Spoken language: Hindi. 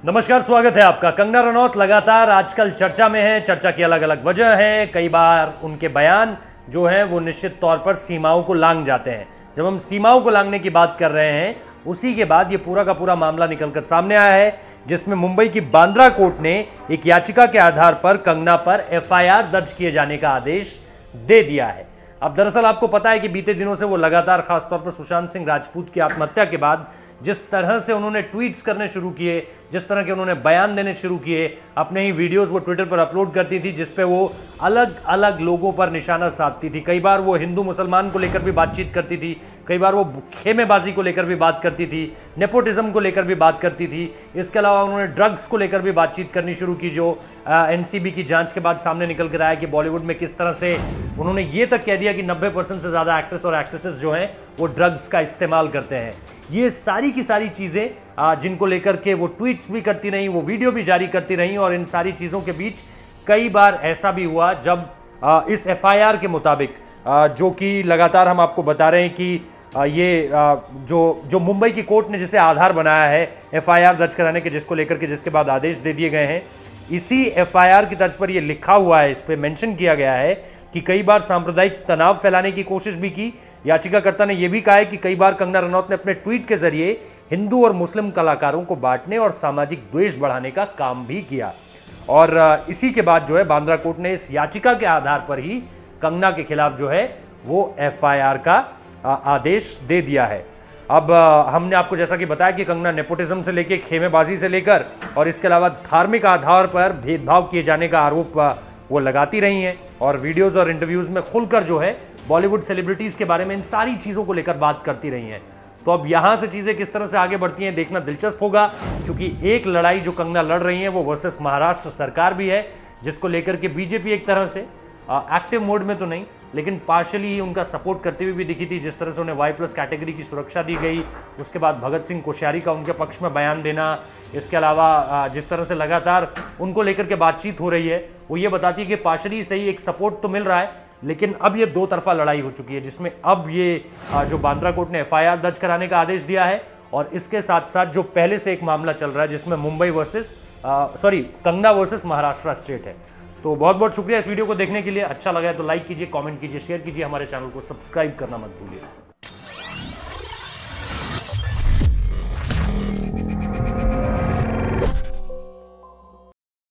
नमस्कार, स्वागत है आपका। कंगना रनौत लगातार आजकल चर्चा में है। चर्चा की अलग अलग वजह है। कई बार उनके बयान जो हैं वो निश्चित तौर पर सीमाओं को लांघ जाते हैं। जब हम सीमाओं को लांघने की बात कर रहे हैं, उसी के बाद ये पूरा का पूरा मामला निकलकर सामने आया है, जिसमें मुंबई की बांद्रा कोर्ट ने एक याचिका के आधार पर कंगना पर एफआईआर दर्ज किए जाने का आदेश दे दिया है। अब दरअसल आपको पता है कि बीते दिनों से वो लगातार, खासतौर पर सुशांत सिंह राजपूत की आत्महत्या के बाद जिस तरह से उन्होंने ट्वीट्स करने शुरू किए, जिस तरह के उन्होंने बयान देने शुरू किए, अपने ही वीडियोस वो ट्विटर पर अपलोड करती थी जिस पे वो अलग अलग लोगों पर निशाना साधती थी। कई बार वो हिंदू मुसलमान को लेकर भी बातचीत करती थी, कई बार वो खेमेबाजी को लेकर भी बात करती थी, नेपोटिज्म को लेकर भी बात करती थी। इसके अलावा उन्होंने ड्रग्स को लेकर भी बातचीत करनी शुरू की, जो एनसीबी की जांच के बाद सामने निकल कर आया कि बॉलीवुड में किस तरह से उन्होंने ये तक कह दिया कि 90% से ज़्यादा एक्ट्रेस और एक्ट्रेसेस जो हैं वो ड्रग्स का इस्तेमाल करते हैं। ये सारी की सारी चीज़ें जिनको लेकर के वो ट्वीट्स भी करती रहीं, वो वीडियो भी जारी करती रहीं, और इन सारी चीज़ों के बीच कई बार ऐसा भी हुआ जब इस एफआईआर के मुताबिक, जो कि लगातार हम आपको बता रहे हैं कि ये जो मुंबई की कोर्ट ने जिसे आधार बनाया है एफआईआर दर्ज कराने के, जिसको लेकर के जिसके बाद आदेश दे दिए गए हैं, इसी एफआईआर की तर्ज पर यह लिखा हुआ है, इस पर मेंशन किया गया है कि कई बार सांप्रदायिक तनाव फैलाने की कोशिश भी की। याचिकाकर्ता ने यह भी कहा है कि कई बार कंगना रनौत ने अपने ट्वीट के जरिए हिंदू और मुस्लिम कलाकारों को बांटने और सामाजिक द्वेष बढ़ाने का काम भी किया। और इसी के बाद जो है बांद्रा कोर्ट ने इस याचिका के आधार पर ही कंगना के खिलाफ जो है वो एफआईआर का आदेश दे दिया है। अब हमने आपको जैसा कि बताया कि कंगना नेपोटिज्म से लेकर, खेमेबाजी से लेकर, और इसके अलावा धार्मिक आधार पर भेदभाव किए जाने का आरोप वो लगाती रही हैं, और वीडियोस और इंटरव्यूज में खुलकर जो है बॉलीवुड सेलिब्रिटीज के बारे में इन सारी चीजों को लेकर बात करती रही हैं। तो अब यहां से चीजें किस तरह से आगे बढ़ती हैं देखना दिलचस्प होगा, क्योंकि एक लड़ाई जो कंगना लड़ रही है वो वर्सेस महाराष्ट्र सरकार भी है, जिसको लेकर के बीजेपी एक तरह से एक्टिव मोड में तो नहीं, लेकिन पार्शली उनका सपोर्ट करते हुए भी दिखी थी। जिस तरह से उन्हें Y+ कैटेगरी की सुरक्षा दी गई, उसके बाद भगत सिंह कोश्यारी का उनके पक्ष में बयान देना, इसके अलावा जिस तरह से लगातार उनको लेकर के बातचीत हो रही है, वो ये बताती है कि पार्शली सही एक सपोर्ट तो मिल रहा है, लेकिन अब ये दो तरफा लड़ाई हो चुकी है, जिसमें अब ये जो बांद्रा कोर्ट ने एफआईआर दर्ज कराने का आदेश दिया है, और इसके साथ साथ जो पहले से एक मामला चल रहा है जिसमें कंगना वर्सेस महाराष्ट्र स्टेट है। तो बहुत बहुत शुक्रिया इस वीडियो को देखने के लिए। अच्छा लगा है तो लाइक कीजिए, कमेंट कीजिए, शेयर कीजिए, हमारे चैनल को सब्सक्राइब करना मत भूलिए।